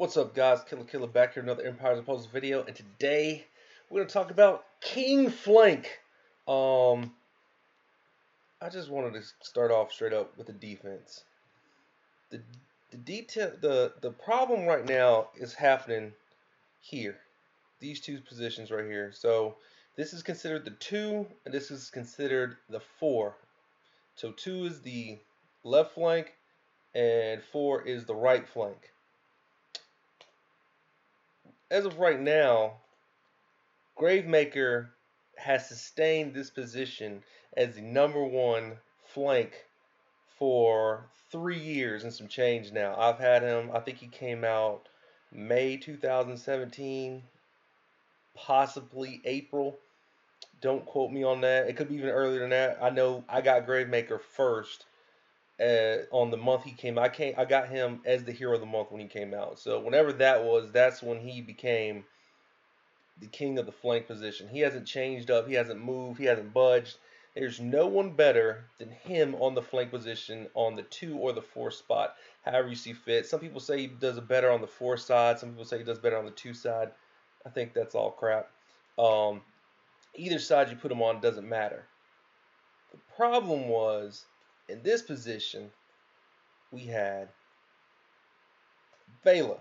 What's up, guys? Killer back here, another Empires of Puzzles video, and today we're gonna talk about King Flank. Um, I just wanted to start off straight up with the defense. The the problem right now is happening here. These two positions right here. So this is considered the 2, and this is considered the 4. So 2 is the left flank, and 4 is the right flank. As of right now, Gravemaker has sustained this position as the #1 flank for 3 years and some change now. I've had him, I think he came out May 2017, possibly April. Don't quote me on that. It could be even earlier than that. I know I got Gravemaker first on the month he came. I got him as the hero of the month when he came out. So whenever that was, that's when he became the king of the flank position. He hasn't changed up. He hasn't moved. He hasn't budged. There's no one better than him on the flank position on the 2 or the 4 spot, however you see fit. Some people say he does better on the 4 side. Some people say he does better on the 2 side. I think that's all crap. Either side you put him on doesn't matter. The problem was, in this position, we had Vela,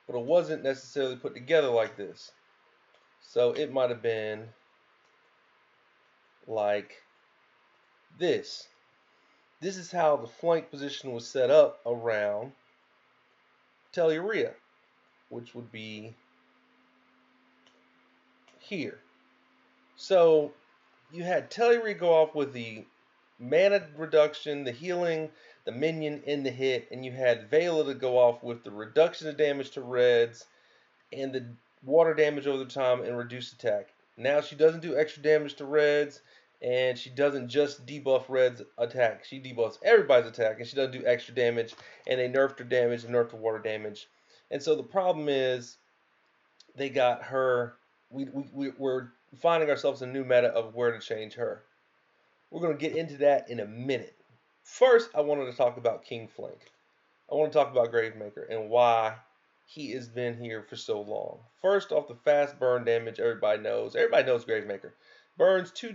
but it wasn't necessarily put together like this. So it might have been like this. This is how the flank position was set up around Telluria, which would be here. So you had Telluria go off with the mana reduction, the healing, the minion, and the hit, and you had Vela to go off with the reduction of damage to reds and the water damage over the time and reduced attack. Now she doesn't do extra damage to reds, and she doesn't just debuff Red's attack. She debuffs everybody's attack, and she doesn't do extra damage, and they nerfed her damage and nerfed her water damage. And so the problem is they got her. We're finding ourselves a new meta of where to change her. We're going to get into that in a minute. First, I wanted to talk about King Flank. I want to talk about Gravemaker and why he has been here for so long. First off, the fast burn damage, everybody knows. Everybody knows Gravemaker. Burns two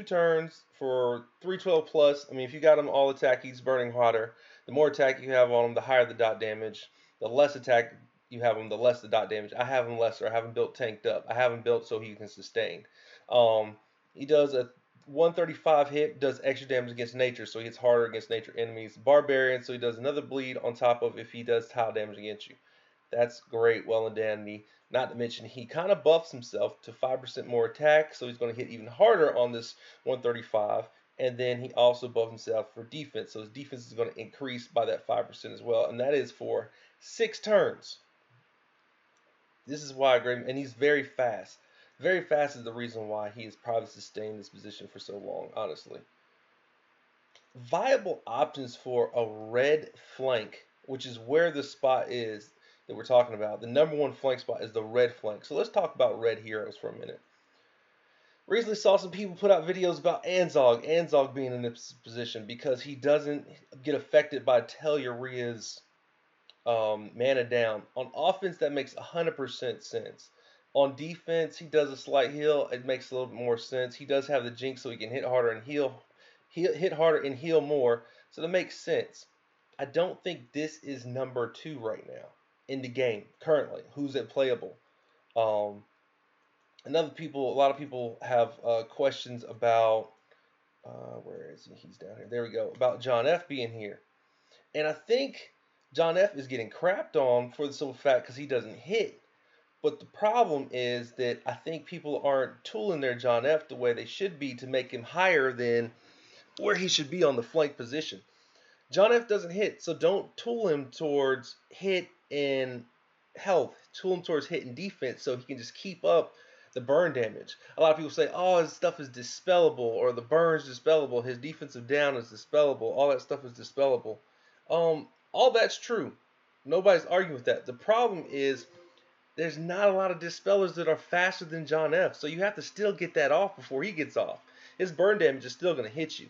turns for 312 plus. I mean, if you got him all attack, he's burning hotter. The more attack you have on him, the higher the dot damage. The less attack you have him, the less the dot damage. I have him lesser. I have him built tanked up. I have him built so he can sustain. He does a 135 hit, does extra damage against nature, so he hits harder against nature enemies. Barbarian, so he does another bleed on top of if he does tile damage against you. That's great, well and dandy. Not to mention, he kind of buffs himself to 5% more attack, so he's going to hit even harder on this 135. And then he also buffs himself for defense, so his defense is going to increase by that 5% as well, and that is for 6 turns. This is why and he's very fast. Very fast is the reason why he has probably sustained this position for so long, honestly. Viable options for a red flank, which is where the spot is that we're talking about. The #1 flank spot is the red flank. So let's talk about red heroes for a minute. Recently saw some people put out videos about Anzog being in this position because he doesn't get affected by Telluria's mana down. On offense, that makes 100% sense. On defense, he does a slight heal. It makes a little bit more sense. He does have the jinx, so he can hit harder and hit harder and heal more. So that makes sense. I don't think this is #2 right now in the game currently. Who's it playable? A lot of people have questions about where is he? He's down here. There we go. About John F being here, and I think John F is getting crapped on for the simple fact because he doesn't hit. But the problem is that I think people aren't tooling their John F the way they should be to make him higher than where he should be on the flank position. John F doesn't hit, so don't tool him towards hit and health. Tool him towards hit and defense so he can just keep up the burn damage. A lot of people say, oh, his stuff is dispellable, or the burn's dispellable, his defensive down is dispellable, all that stuff is dispellable. All that's true. Nobody's arguing with that. The problem is there's not a lot of dispellers that are faster than John F, so you have to still get that off before he gets off. His burn damage is still going to hit you.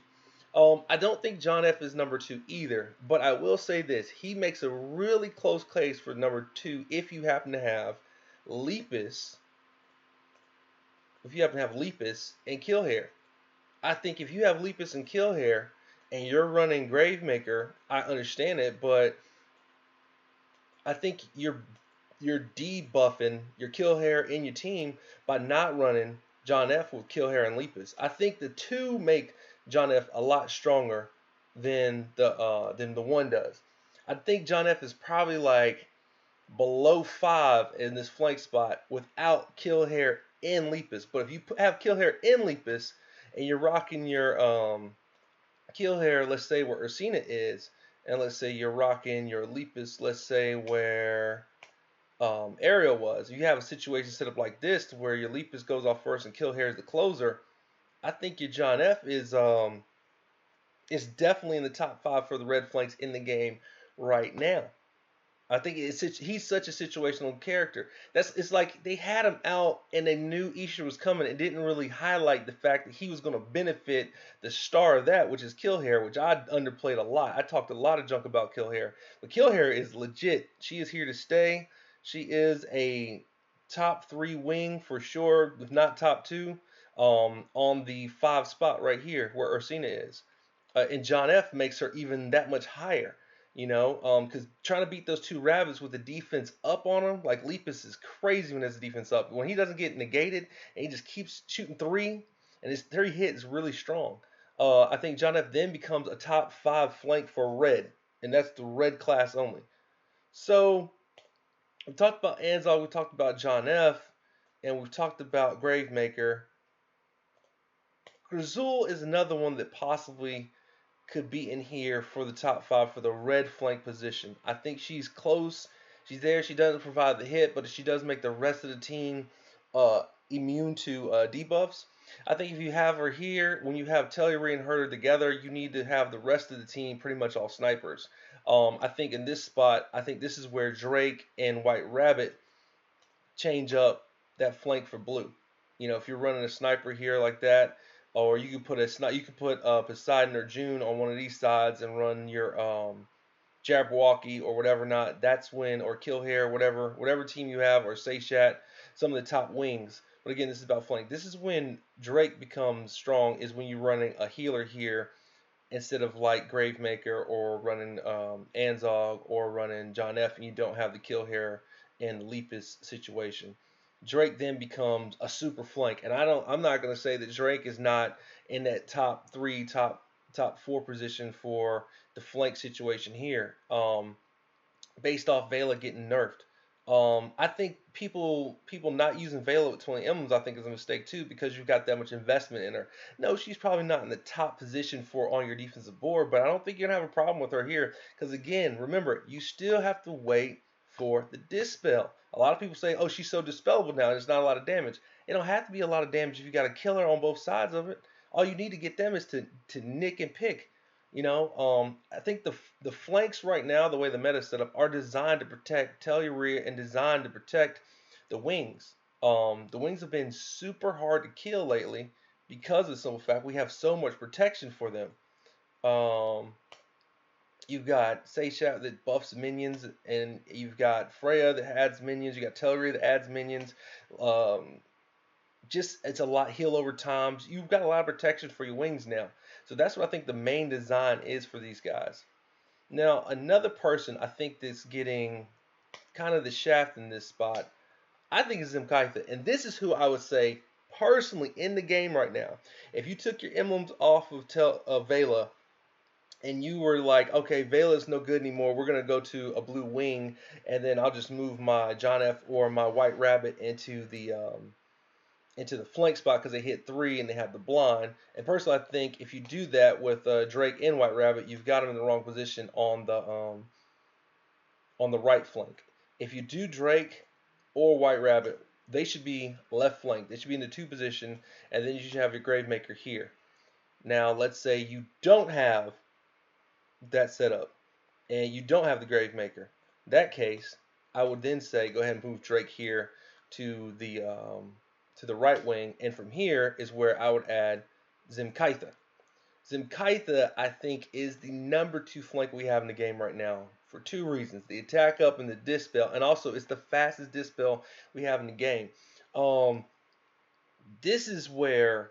I don't think John F is number two either, but I will say this: he makes a really close case for number two if you happen to have Lepus, and Killhair. I think if you have Lepus and Killhair and you're running Gravemaker, I understand it, but I think you're debuffing your Killhair in your team by not running John F with Killhair and Lepus. I think the two make John F a lot stronger than the one does. I think John F is probably like below 5 in this flank spot without Killhair and Lepus. But if you have Killhair and Lepus and you're rocking your Killhair, let's say where Ursina is, and let's say you're rocking your Lepus, let's say where Ariel was. You have a situation set up like this to where your Lepus goes off first and Killhair is the closer. I think your John F is definitely in the top 5 for the red flanks in the game right now. I think he's such a situational character. It's like they had him out and they knew Isha was coming and didn't really highlight the fact that he was going to benefit the star of that, which is Killhair, which I underplayed a lot. I talked a lot of junk about Killhair, but Killhair is legit. She is here to stay. She is a top 3 wing for sure, if not top 2, on the 5 spot right here where Ursina is. And John F makes her even that much higher. Because trying to beat those 2 rabbits with the defense up on him, like Lepus is crazy when there's a defense up. When he doesn't get negated and he just keeps shooting 3, and his 3 hit is really strong. I think John F then becomes a top 5 flank for red, and that's the red class only. So we talked about Anzog, we talked about John F, and we've talked about Gravemaker. Grazul is another one that possibly could be in here for the top 5 for the red flank position. I think she's close. She's there. She doesn't provide the hit, but she does make the rest of the team immune to debuffs. I think if you have her here, when you have Telluride and Herder together, you need to have the rest of the team pretty much all snipers. I think in this spot, I think this is where Drake and White Rabbit change up that flank for blue. If you're running a sniper here like that, or you could put Poseidon or June on one of these sides and run your Jabberwocky or whatever not. That's when, or Killhair, whatever team you have, or Seishat, some of the top wings. But again, this is about flank. This is when Drake becomes strong, is when you're running a healer here instead of like Gravemaker or running Anzog or running John F, and you don't have the Killhair and Lepus situation. Drake then becomes a super flank, and I'm not going to say that Drake is not in that top 3, top 4 position for the flank situation here, based off Vela getting nerfed. I think people not using Vela with 20 emblems, I think, is a mistake too, because you've got that much investment in her. No, she's probably not in the top position for on your defensive board, but I don't think you're gonna have a problem with her here, because again, remember, you still have to wait for the dispel. A lot of people say, "Oh, she's so dispellable now. There's not a lot of damage." It don't have to be a lot of damage if you got a killer on both sides of it. All you need to get them is to nick and pick. I think the flanks right now, the way the meta is set up, are designed to protect Telluride and designed to protect the wings. The wings have been super hard to kill lately because of the simple fact we have so much protection for them. You've got Seishat that buffs minions, and you've got Freya that adds minions. You got Telluride that adds minions. It's a lot heal over times. You've got a lot of protection for your wings now. So that's what I think the main design is for these guys. Now, another person I think that's getting kind of the shaft in this spot, I think is Zimkaitha. And this is who I would say personally in the game right now. If you took your emblems off of Vela and you were like, okay, Vela's no good anymore, we're going to go to a blue wing, and then I'll just move my John F or my White Rabbit into the flank spot because they hit 3 and they have the blind. And personally, I think if you do that with Drake and White Rabbit, you've got them in the wrong position on the right flank. If you do Drake or White Rabbit, they should be left flank. They should be in the 2 position, and then you should have your Gravemaker here. Now, let's say you don't have that setup, and you don't have the Gravemaker. In that case, I would then say go ahead and move Drake here to the right wing, and from here is where I would add Zimkaitha. Zimkaitha, I think, is the number 2 flank we have in the game right now for two reasons: the attack up and the dispel, and also it's the fastest dispel we have in the game. Um, this is where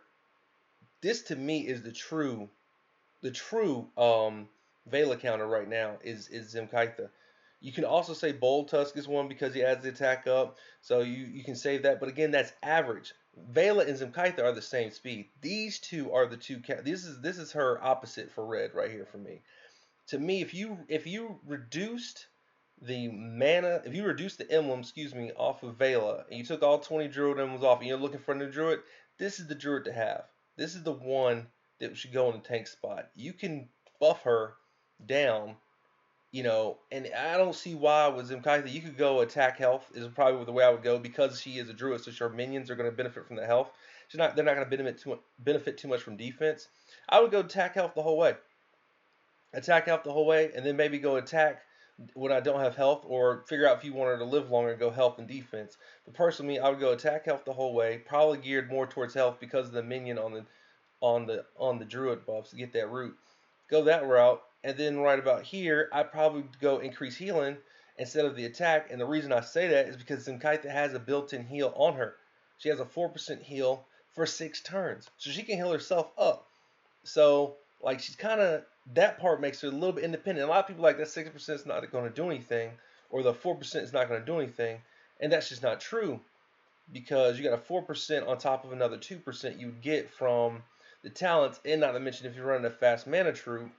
this to me is the true Vela counter right now is Zimkaitha. You can also say Bold Tusk is one because he adds the attack up, so you can save that. But again, that's average. Vela and Zimkaitha are the same speed. These two are the two. This is her opposite for red right here for me. To me, if you reduced the mana, if you reduced the emblem, excuse me, off of Vela, and you took all 20 Druid emblems off, and you're looking for a new Druid, this is the Druid to have. This is the one that should go in the tank spot. You can buff her down, and I don't see why with Zimkaitha you could go attack health is probably the way I would go because she is a Druid, so her minions are going to benefit from the health. They're not going to benefit too much from defense. I would go attack health the whole way, and then maybe go attack when I don't have health, or figure out if you want her to live longer and go health and defense. But personally, I would go attack health the whole way, probably geared more towards health because of the minion on the druid buffs to get that root. Go that route, and then right about here, I'd probably go increase healing instead of the attack. And the reason I say that is because Zimkaitha has a built-in heal on her. She has a 4% heal for 6 turns, so she can heal herself up. So, like, she's kind of, that part makes her a little bit independent. A lot of people like that 6% is not going to do anything, or the 4% is not going to do anything, and that's just not true because you got a 4% on top of another 2% you would get from the talents, and not to mention if you're running a fast mana troop,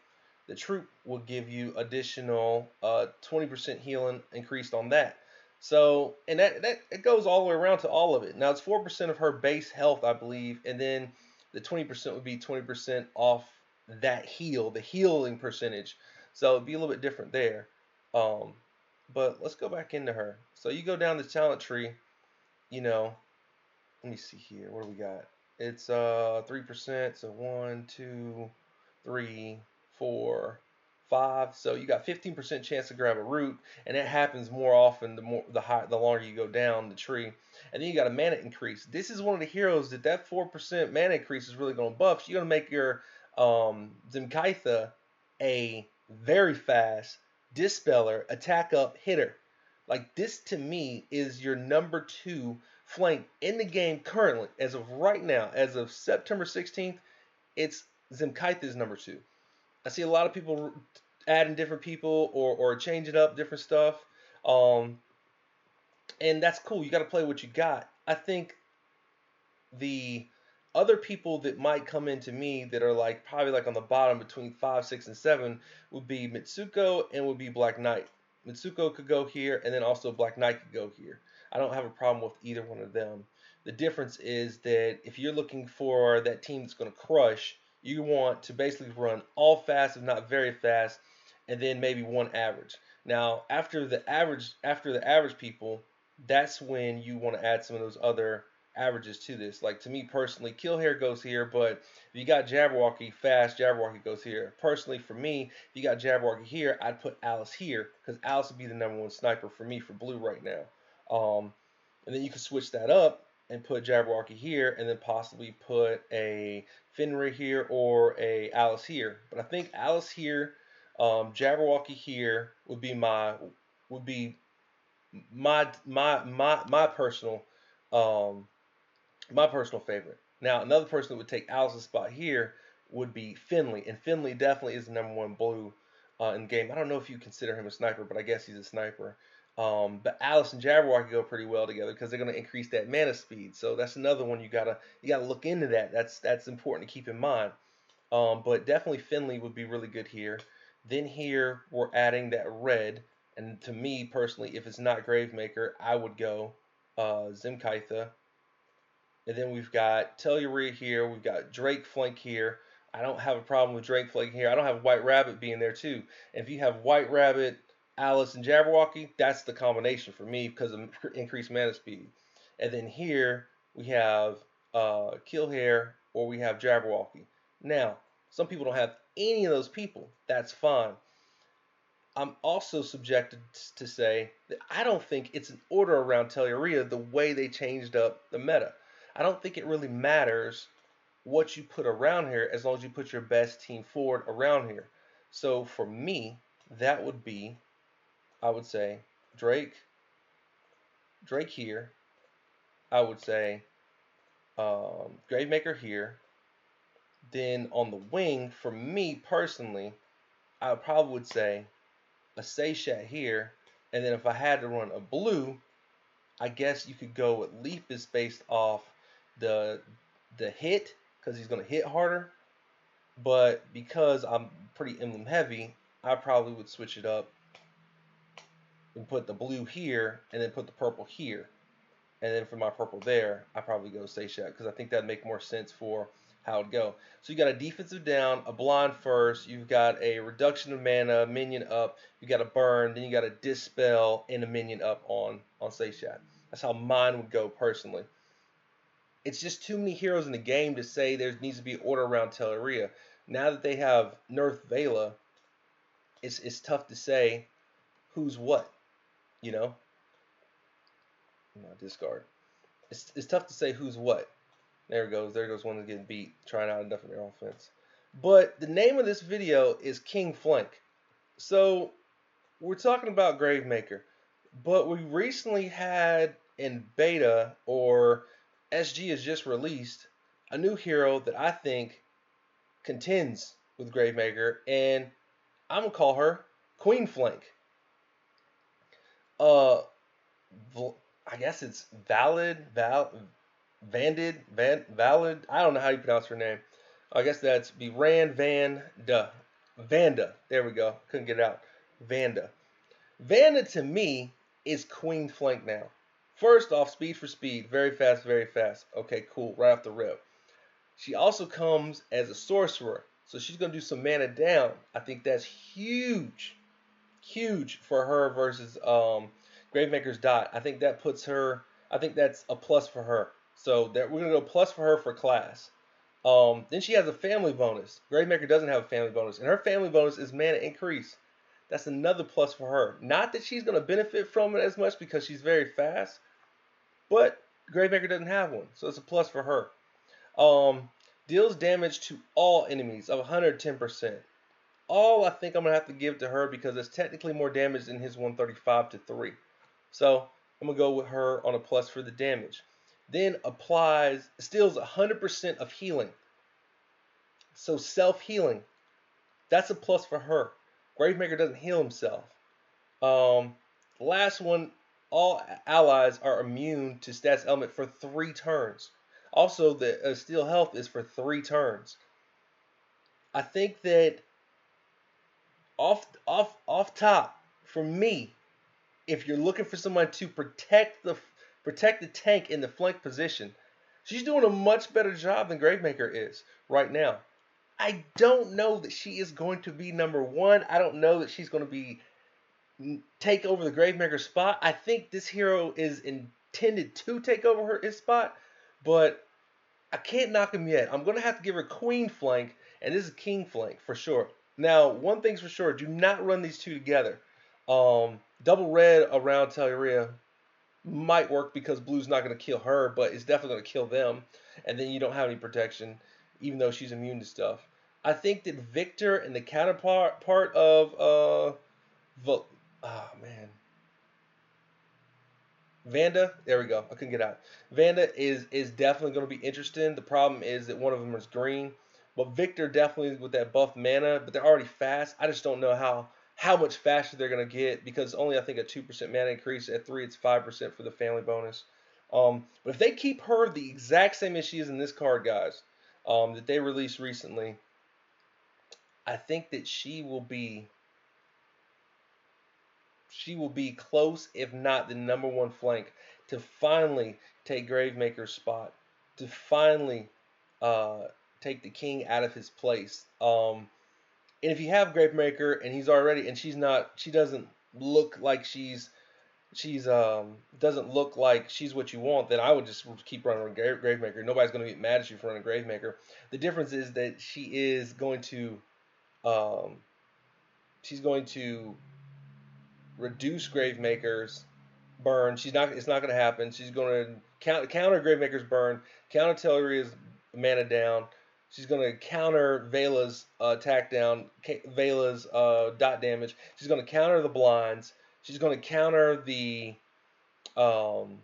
the troop will give you additional 20% healing increased on that. So, and that it goes all the way around to all of it. Now it's 4% of her base health, I believe, and then the 20% would be 20% off that heal, the healing percentage. So it'd be a little bit different there. Um, but let's go back into her. So you go down the talent tree, you know. Let me see here. What do we got? It's 3%. So 1, 2, 3, 4, 5. So you got 15% chance to grab a root, and that happens more often the longer you go down the tree. And then you got a mana increase. This is one of the heroes that 4% mana increase is really going to buff. So you're going to make your Zimkaitha a very fast dispeller, attack up hitter. Like, this to me is your number 2 flank in the game currently, as of right now, as of September 16th. It's Zimkaitha's number 2. I see a lot of people adding different people or changing up different stuff, um, and that's cool. You got to play what you got. I think the other people that might come into me that are like probably like on the bottom between 5, 6, and 7 would be Mitsuko and would be Black Knight. Mitsuko could go here, and then also Black Knight could go here. I don't have a problem with either one of them. The difference is that if you're looking for that team that's going to crush, you want to basically run all fast, if not very fast, and then maybe one average. Now, after the average people, that's when you want to add some of those other averages to this. Like, to me personally, Killhair goes here, but if you got Jabberwocky, fast Jabberwocky goes here. Personally, for me, if you got Jabberwocky here, I'd put Alice here because Alice would be the number 1 sniper for me for blue right now. And then you can switch that up and put Jabberwocky here, and then possibly put a Fenrir here or a Alice here. But I think Alice here, Jabberwocky here would be my personal um, my personal favorite. Now, another person that would take Alice's spot here would be Finley, and Finley definitely is the number 1 blue in the game. I don't know if you consider him a sniper, but I guess he's a sniper. But Alice and Jabberwocky go pretty well together because they're going to increase that mana speed. So that's another one you gotta look into that. That's important to keep in mind. But definitely Finley would be really good here. Then here we're adding that red, and to me personally, if it's not Gravemaker, I would go Zimkaitha. And then we've got Telluride here. We've got Drake flank here. I don't have a problem with Drake flank here. I don't have White Rabbit being there too. And if you have White Rabbit, Alice, and Jabberwocky, that's the combination for me because of increased mana speed. And then here we have Killhair or we have Jabberwocky. Now, some people don't have any of those people. That's fine. I'm also subjected to say that I don't think it's an order around Telluride the way they changed up the meta. I don't think it really matters what you put around here as long as you put your best team forward around here. So for me, that would be, I would say, Drake here. I would say Gravemaker here. Then on the wing, for me personally, I probably would say a Seshat here. And then if I had to run a blue, I guess you could go with Lepus based off the hit, because he's going to hit harder. But because I'm pretty emblem heavy, I probably would switch it up and put the blue here and then put the purple here. And then for my purple there, I probably go Seshat because I think that'd make more sense for how it'd go. So you got a defensive down, a blind first, you've got a reduction of mana, minion up, you got a burn, then you got a dispel and a minion up on Seshat. That's how mine would go personally. It's just too many heroes in the game to say there needs to be order around Teleria. Now that they have nerfed Vela, it's tough to say who's what, you know? Discard. It's tough to say who's what. There it goes. There goes one that's getting beat, trying out a different offense. But the name of this video is King Flank. So we're talking about Gravemaker, but we recently had in beta, or SG has just released, a new hero that I think contends with Gravemaker, and I'm gonna call her Queen Flank. I guess it's Valid. I don't know how you pronounce her name. I guess that's be Vanda. There we go. Couldn't get it out. Vanda. Vanda to me is Queen Flank now. First off, speed for speed. Very fast, very fast. Okay, cool. Right off the rip. She also comes as a sorcerer. So she's going to do some mana down. I think that's huge. Huge for her versus Gravemaker's Dot. I think that puts her, I think that's a plus for her. So that we're going to go plus for her for class. Then she has a family bonus. Gravemaker doesn't have a family bonus. And her family bonus is mana increase. That's another plus for her. Not that she's going to benefit from it as much because she's very fast. But Gravemaker doesn't have one. So it's a plus for her. Deals damage to all enemies of 110%. All I think I'm going to have to give to her because it's technically more damage than his 135 to 3. So I'm going to go with her on a plus for the damage. Then steals 100% of healing. So self-healing, that's a plus for her. Gravemaker doesn't heal himself. Last one, all allies are immune to stats element for 3 turns. Also, the steal health is for 3 turns. I think that off top, for me, if you're looking for someone to protect the tank in the flank position, she's doing a much better job than Gravemaker is right now. I don't know that she is going to be number 1. I don't know that she's going to take over the Gravemaker spot. I think this hero is intended to take over his spot, but I can't knock him yet. I'm going to have to give her Queen Flank, and this is King Flank for sure. Now, one thing's for sure, do not run these two together. Double red around Teleria might work because blue's not going to kill her, but it's definitely going to kill them. And then you don't have any protection, even though she's immune to stuff. I think that Victor and the counterpart of Vanda, there we go. I couldn't get out. Vanda is definitely going to be interesting. The problem is that one of them is green. But Victor definitely with that buff mana, but they're already fast. I just don't know how much faster they're going to get because only I think a 2% mana increase. At 3, it's 5% for the family bonus. But if they keep her the exact same as she is in this card, guys, that they released recently, I think that she will be close, if not the number 1 flank, to finally take Gravemaker's spot, to finally take the king out of his place. And if you have Gravemaker and he's already, and she doesn't look like she's doesn't look like she's what you want, then I would just keep running Gravemaker. Nobody's going to get mad at you for running Gravemaker. The difference is that she is going to reduce Gravemaker's burn. It's not going to happen. She's going to counter Gravemaker's burn, counter Telleria's mana down, She's going to counter Vela's attack down, Vela's dot damage. She's going to counter the blinds. She's going to counter um,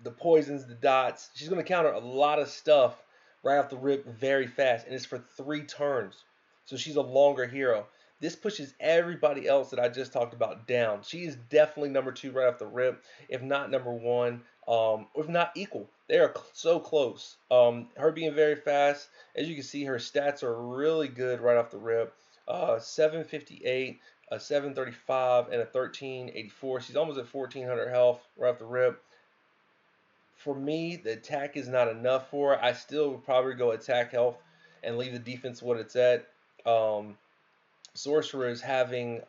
the poisons, the dots. She's going to counter a lot of stuff right off the rip very fast, and it's for 3 turns. So she's a longer hero. This pushes everybody else that I just talked about down. She is definitely number 2 right off the rip, if not number 1, if not equal. They are so close. Her being very fast, as you can see, her stats are really good right off the rip. 758, a 735, and a 1384. She's almost at 1400 health right off the rip. For me, the attack is not enough for her. I still would probably go attack health and leave the defense what it's at. Sorcerer is having,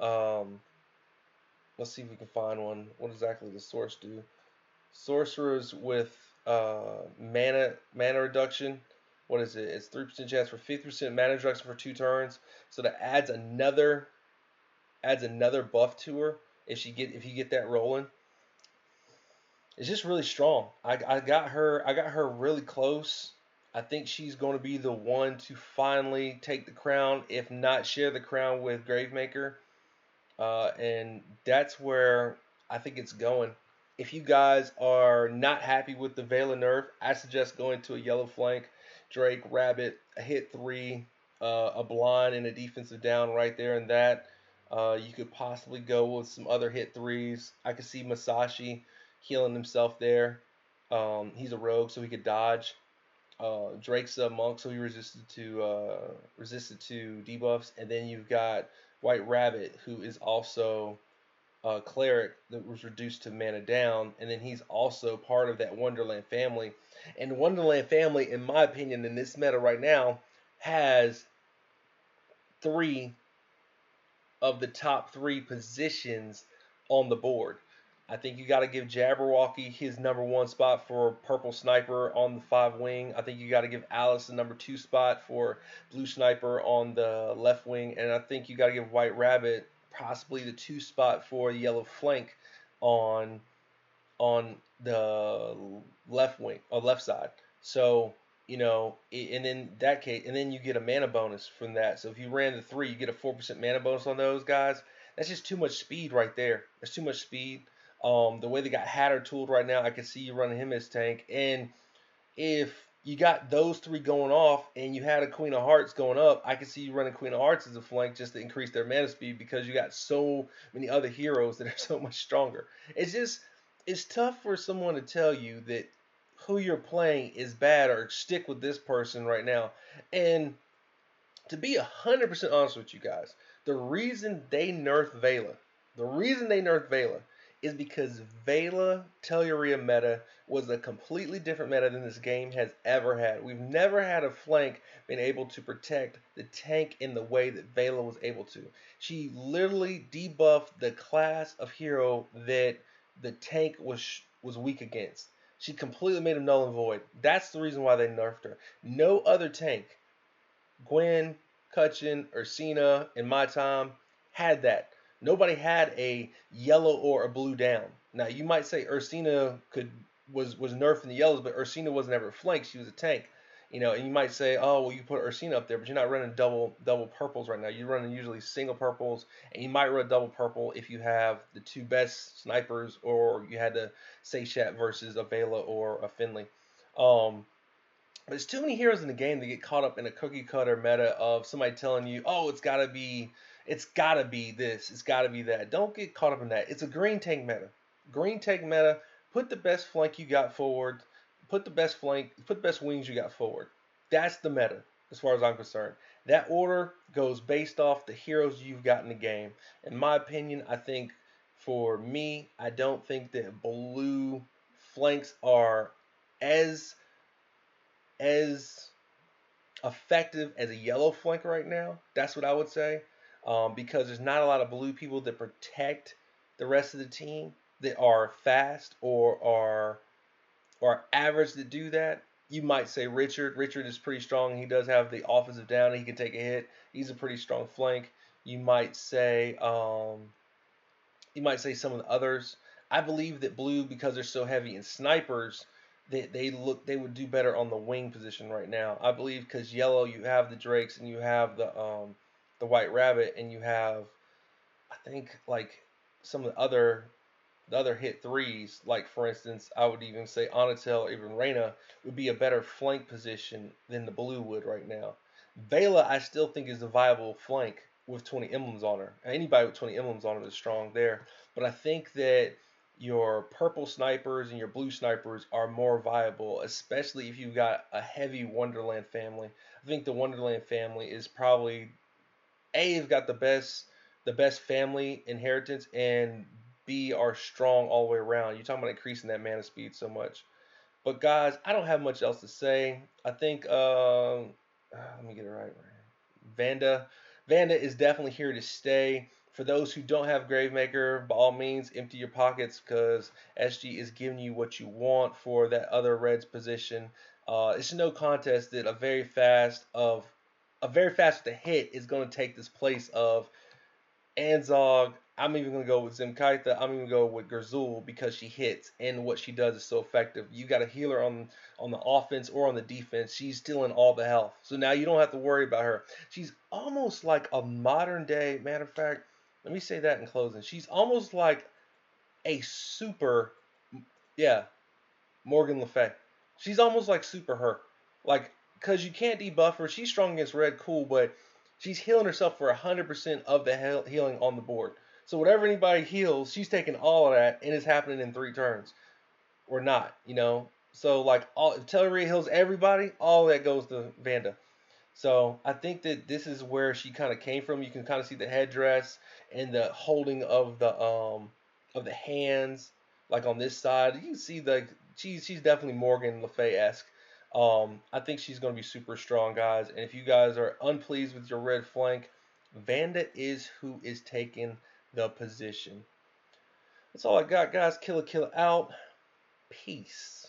let's see if we can find one. What exactly does Source do? Sorcerers with mana reduction. What is it? It's 3% chance for 50% mana reduction for 2 turns. So that adds another buff to her if you get that rolling. It's just really strong. I got her really close. I think she's going to be the one to finally take the crown, if not share the crown with Gravemaker. And that's where I think it's going. If you guys are not happy with the Vela nerf, I suggest going to a yellow flank, Drake, Rabbit, a hit 3, a blind, and a defensive down right there. And that you could possibly go with some other hit 3s. I could see Masashi healing himself there. He's a rogue, so he could dodge. Drake's a monk, so he resisted to debuffs, and then you've got White Rabbit, who is also a cleric that was reduced to mana down, and then he's also part of that Wonderland family. And the Wonderland family, in my opinion, in this meta right now, has 3 of the top 3 positions on the board. I think you got to give Jabberwocky his number 1 spot for Purple Sniper on the 5 wing. I think you got to give Alice the number 2 spot for Blue Sniper on the left wing. And I think you got to give White Rabbit possibly the 2 spot for Yellow Flank on the left wing or left side. So, and in that case, and then you get a mana bonus from that. So if you ran the 3, you get a 4% mana bonus on those guys. That's just too much speed right there. There's too much speed. The way they got Hatter tooled right now, I can see you running him as tank. And if you got those 3 going off and you had a Queen of Hearts going up, I can see you running Queen of Hearts as a flank just to increase their mana speed because you got so many other heroes that are so much stronger. It's tough for someone to tell you that who you're playing is bad or stick with this person right now. And to be 100% honest with you guys, the reason they nerfed Vela is because Vela Telluria meta was a completely different meta than this game has ever had. We've never had a flank been able to protect the tank in the way that Vela was able to. She literally debuffed the class of hero that the tank was weak against. She completely made him null and void. That's the reason why they nerfed her. No other tank, Gwen, Kutchin, Ursina, in my time, had that. Nobody had a yellow or a blue down. Now you might say Ursina was nerfed in the yellows, but Ursina wasn't ever a flank. She was a tank. And you might say, oh, well, you put Ursina up there, but you're not running double purples right now. You're running usually single purples, and you might run double purple if you have the 2 best snipers, or you had to Seychat versus a Vela or a Finley. But there's too many heroes in the game that get caught up in a cookie cutter meta of somebody telling you, oh, it's gotta be this, it's gotta be that. Don't get caught up in that. It's a green tank meta. Green tank meta. Put the best flank you got forward. Put the best wings you got forward. That's the meta, as far as I'm concerned. That order goes based off the heroes you've got in the game. In my opinion, I think for me, I don't think that blue flanks are as effective as a yellow flank right now. That's what I would say, because there's not a lot of blue people that protect the rest of the team that are fast or average that do that. You might say Richard. Richard is pretty strong. He does have the offensive down. He can take a hit. He's a pretty strong flank. You might say some of the others. I believe that blue, because they're so heavy in snipers, they would do better on the wing position right now. I believe because yellow you have the Drakes and you have the White Rabbit and you have I think like some of the other hit threes, like for instance, I would even say Onatel or even Reyna would be a better flank position than the blue would right now. Vela, I still think is a viable flank with 20 emblems on her. Anybody with 20 emblems on her is strong there. But I think that your purple snipers and your blue snipers are more viable, especially if you've got a heavy Wonderland family. I think the Wonderland family is probably have got the best family inheritance, and B are strong all the way around. You're talking about increasing that mana speed so much. But guys, I don't have much else to say. I think let me get it right. Vanda, Vanda is definitely here to stay. For those who don't have Gravemaker, by all means, empty your pockets because SG is giving you what you want for that other Reds position. It's no contest that a very fast with a hit is going to take this place of Anzog. I'm even gonna go with Zimkaita. I'm even gonna go with Gerzul because she hits and what she does is so effective. You got a healer on the offense or on the defense. She's stealing all the health, so now you don't have to worry about her. She's almost like a modern day. Matter of fact, let me say that in closing. She's almost like a super, yeah, Morgan Le Fay. She's almost like super her. Like, because you can't debuff her. She's strong against red, cool, but she's healing herself for 100% of the healing on the board. So whatever anybody heals, she's taking all of that, and it's happening in 3 turns. Or not, you know? So, like, if Teleria heals everybody, all that goes to Vanda. So I think that this is where she kind of came from. You can kind of see the headdress and the holding of the hands, like on this side. You can see the she's definitely Morgan Le Fay esque. I think she's going to be super strong, guys. And if you guys are unpleased with your red flank, Vanda is who is taking the position. That's all I got, guys. Killer out. Peace.